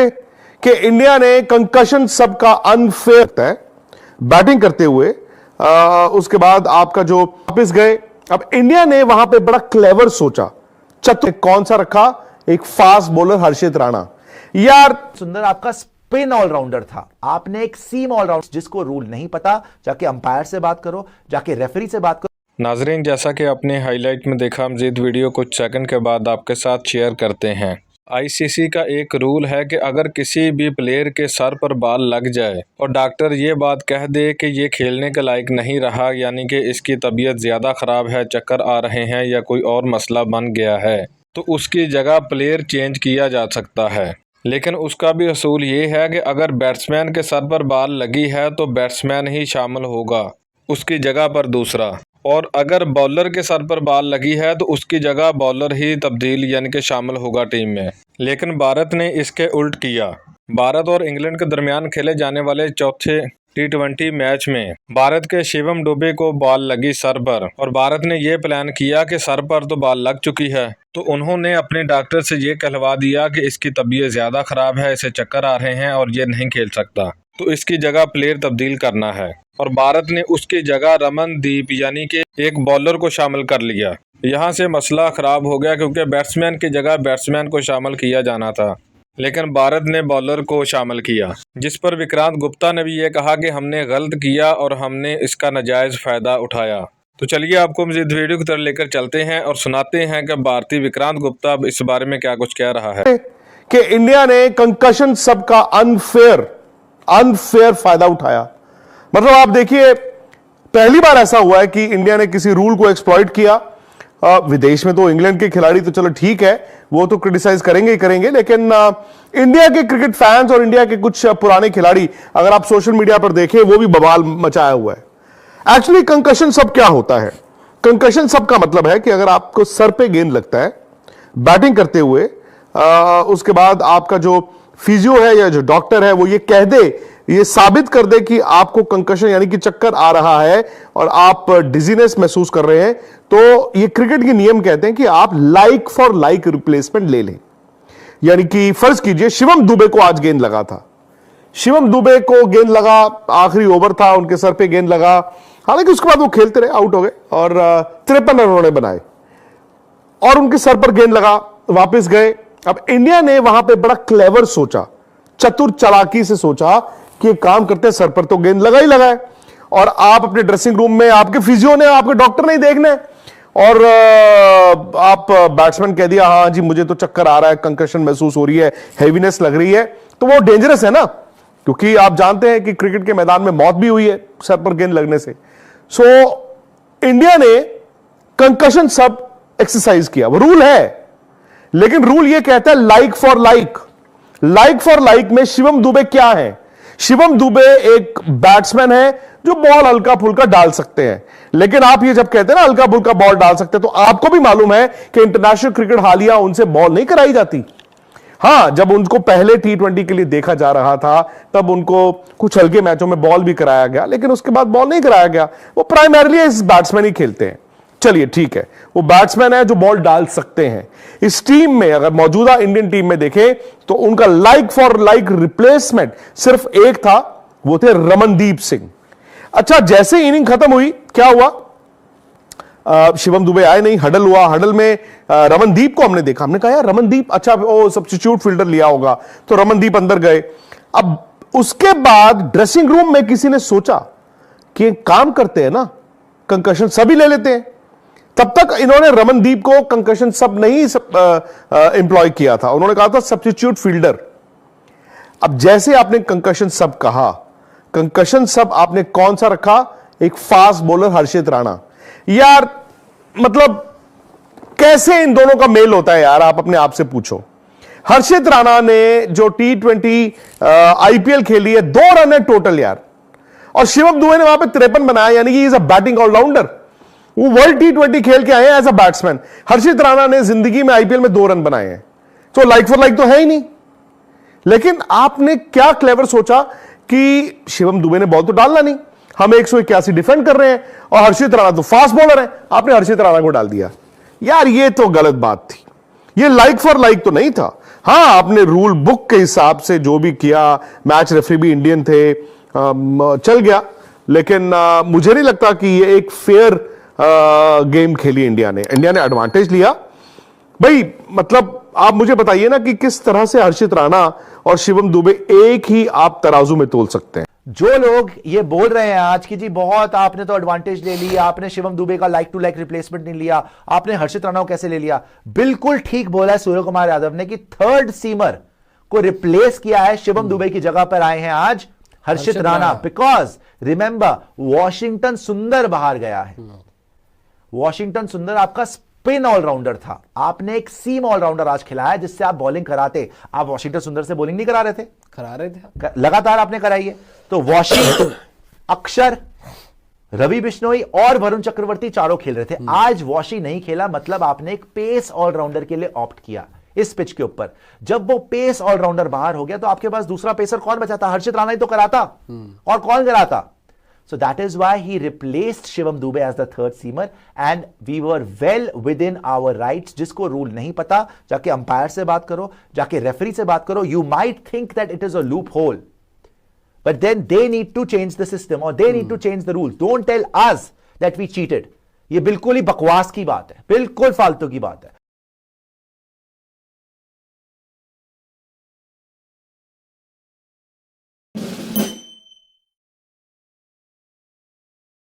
कि इंडिया ने कंकशन सब का अनफेयर है बैटिंग करते हुए। उसके बाद आपका जो वापिस गए, अब इंडिया ने वहां पे बड़ा क्लेवर सोचा, चतुर कौन सा रखा, एक फास्ट बॉलर हर्षित राणा। यार सुंदर आपका स्पिन ऑलराउंडर था, आपने एक सीम ऑलराउंडर, जिसको रूल नहीं पता जाके अंपायर से बात करो, जाके रेफरी से बात करो। नाजरीन, जैसा कि आपने हाईलाइट में देखा, मजीद वीडियो कुछ सेकंड के बाद आपके साथ शेयर करते हैं। आईसीसी का एक रूल है कि अगर किसी भी प्लेयर के सर पर बॉल लग जाए और डॉक्टर ये बात कह दे कि ये खेलने के लायक नहीं रहा, यानी कि इसकी तबीयत ज़्यादा ख़राब है, चक्कर आ रहे हैं या कोई और मसला बन गया है, तो उसकी जगह प्लेयर चेंज किया जा सकता है। लेकिन उसका भी असूल ये है कि अगर बैट्समैन के सर पर बॉल लगी है तो बैट्समैन ही शामिल होगा, उसकी जगह पर दूसरा। और अगर बॉलर के सर पर बॉल लगी है तो उसकी जगह बॉलर ही तब्दील यानी कि शामिल होगा टीम में। लेकिन भारत ने इसके उल्ट किया। भारत और इंग्लैंड के दरमियान खेले जाने वाले चौथे T20 मैच में भारत के शिवम दुबे को बॉल लगी सर पर, और भारत ने यह प्लान किया कि सर पर तो बॉल लग चुकी है, तो उन्होंने अपने डॉक्टर से ये कहलवा दिया कि इसकी तबीयत ज़्यादा ख़राब है, इसे चक्कर आ रहे हैं और ये नहीं खेल सकता, तो इसकी जगह प्लेयर तब्दील करना है। और भारत ने उसकी जगह रमनदीप यानी कि एक बॉलर को शामिल कर लिया। यहाँ से मसला ख़राब हो गया क्योंकि बैट्समैन की जगह बैट्समैन को शामिल किया जाना था, लेकिन भारत ने बॉलर को शामिल किया, जिस पर विक्रांत गुप्ता ने भी ये कहा कि हमने गलत किया और हमने इसका नाजायज़ फ़ायदा उठाया। तो चलिए आपको मज़ीद वीडियो की तरफ लेकर चलते हैं और सुनाते हैं कि भारतीय विक्रांत गुप्ता अब इस बारे में क्या कुछ कह रहा है। कि इंडिया ने कंकशन सब का अनफेयर फायदा उठाया। मतलब आप देखिए, पहली बार ऐसा हुआ है कि इंडिया ने किसी रूल को एक्सप्लॉइट किया। विदेश में तो इंग्लैंड के खिलाड़ी तो चलो ठीक है, वो तो क्रिटिसाइज करेंगे ही करेंगे, लेकिन इंडिया के क्रिकेट फैंस और इंडिया के कुछ पुराने खिलाड़ी अगर आप सोशल मीडिया पर देखें, वो भी बवाल मचाया हुआ है। एक्चुअली कंकशन सब क्या होता है? कंकशन सब का मतलब है कि अगर आपको सर पे गेंद लगता है बैटिंग करते हुए, उसके बाद आपका जो फिजियो है या जो डॉक्टर है वो ये कह दे, ये साबित कर दे कि आपको कंकशन यानी कि चक्कर आ रहा है और आप डिजीनेस महसूस कर रहे हैं, तो ये क्रिकेट के नियम कहते हैं कि आप लाइक फॉर लाइक रिप्लेसमेंट ले लें। यानी कि फर्ज कीजिए शिवम दुबे को आज गेंद लगा था, शिवम दुबे को गेंद लगा, आखिरी ओवर था, उनके सर पे गेंद लगा, हालांकि उसके बाद वो खेलते रहे, आउट हो गए और 53 रन उन्होंने बनाए और उनके सर पर गेंद लगा, वापस गए। अब इंडिया ने वहां पे बड़ा क्लेवर सोचा, चतुर चालाकी से सोचा कि काम करते, सर पर तो गेंद लगा ही लगा है और आप अपने ड्रेसिंग रूम में, आपके फिजियो ने, आपके डॉक्टर ने देखना है और आप बैट्समैन कह दिया हाँ जी मुझे तो चक्कर आ रहा है, कंकशन महसूस हो रही है, हैवीनेस लग रही है, तो वो डेंजरस है ना, क्योंकि आप जानते हैं कि क्रिकेट के मैदान में मौत भी हुई है सर पर गेंद लगने से। सो इंडिया ने कंकशन सब एक्सरसाइज किया, वो रूल है, लेकिन रूल ये कहता है like for like. Like for like में शिवम दुबे क्या है? शिवम दुबे एक बैट्समैन है जो बॉल हल्का फुल्का डाल सकते हैं, लेकिन आप ये जब कहते हैं ना हल्का फुल्का बॉल डाल सकते हैं, तो आपको भी मालूम है कि इंटरनेशनल क्रिकेट हालिया उनसे बॉल नहीं कराई जाती। हां, जब उनको पहले T20 के लिए देखा जा रहा था तब उनको कुछ हल्के मैचों में बॉल भी कराया गया, लेकिन उसके बाद बॉल नहीं कराया गया। वो प्राइमरीली इस बैट्समैन ही खेलते हैं। चलिए ठीक है, वो बैट्समैन है जो बॉल डाल सकते हैं। इस टीम में अगर मौजूदा इंडियन टीम में देखें तो उनका लाइक फॉर लाइक रिप्लेसमेंट सिर्फ एक था, वो थे रमनदीप सिंह। अच्छा, जैसे इनिंग खत्म हुई क्या हुआ? शिवम दुबे आए नहीं, हडल हुआ, हडल में रमनदीप को हमने देखा, हमने कहा यार रमनदीप, अच्छा वो सब्स्टिट्यूट फील्डर लिया होगा, तो रमनदीप अंदर गए। अब उसके बाद ड्रेसिंग रूम में किसी ने सोचा कि काम करते हैं ना, कंकशन सभी ले लेते हैं। तब तक इन्होंने रमनदीप को कंकशन सब नहीं एम्प्लॉय किया था, उन्होंने कहा था सब्स्टिट्यूट फील्डर। अब जैसे आपने कंकशन सब कहा, कंकशन सब आपने कौन सा रखा? एक फास्ट बॉलर हर्षित राणा। यार मतलब कैसे इन दोनों का मेल होता है यार, आप अपने आप से पूछो। हर्षित राणा ने जो T20 IPL खेली है, 2 रन है टोटल यार, और शिवम दुबे ने वहां पे 53 बनाया, यानी कि इज अ बैटिंग ऑलराउंडर। वो वर्ल्ड T20 खेल के आए हैं एज अ बैट्समैन। हर्षित राणा ने जिंदगी में IPL में 2 रन बनाए हैं, तो लाइक फॉर लाइक तो है ही नहीं। लेकिन आपने क्या क्लेवर सोचा कि शिवम दुबे ने बॉल तो डालना नहीं, हम 181 डिफेंड कर रहे हैं और हर्षित राणा तो फास्ट बॉलर है, आपने हर्षित राणा को डाल दिया। यार ये तो गलत बात थी, ये लाइक फॉर लाइक तो नहीं था। हाँ, आपने रूल बुक के हिसाब से जो भी किया, मैच रेफरी भी इंडियन थे, चल गया, लेकिन मुझे नहीं लगता कि ये एक फेयर गेम खेली इंडिया ने एडवांटेज लिया भाई। मतलब आप मुझे बताइए ना कि किस तरह से हर्षित राणा और शिवम दुबे एक ही आप तराजू में तोल सकते हैं। जो लोग ये बोल रहे हैं आज की जी बहुत आपने तो एडवांटेज ले ली, आपने शिवम दुबे का लाइक टू लाइक रिप्लेसमेंट नहीं लिया, आपने हर्षित राणा को कैसे ले लिया, बिल्कुल ठीक बोला है सूर्य कुमार यादव ने कि थर्ड सीमर को रिप्लेस किया है, शिवम दुबे की जगह पर आए हैं आज हर्षित राणा। बिकॉज रिमेंबर वॉशिंगटन सुंदर बाहर गया है, वॉशिंगटन सुंदर आपका स्पिन ऑलराउंडर था, आपने एक सीम ऑलराउंडर आज खिलाया जिससे आप बॉलिंग कराते। आप वॉशिंगटन सुंदर से बॉलिंग नहीं करा रहे थे? करा रहे थे, लगातार आपने कराई है। तो वॉशिंगटन, अक्षर, रवि बिश्नोई और वरुण चक्रवर्ती चारों खेल रहे थे। आज वॉशी नहीं खेला, मतलब आपने एक पेस ऑलराउंडर के लिए ऑप्ट किया इस पिच के ऊपर। जब वो पेस ऑलराउंडर बाहर हो गया तो आपके पास दूसरा पेसर कौन बचा था? हर्षित राणा ही तो कराता, और कौन कराता? So that is why he replaced Shivam Dube as the third seamer and we were well within our rights. जिसको रूल नहीं पता जाके अंपायर से बात करो, जाके रेफरी से बात करो. You might think that it is a loophole, but then they need to change the system or they need to change the rules. Don't tell us that we cheated. ये बिल्कुल ही बकवास की बात है, बिल्कुल फालतू की बात है.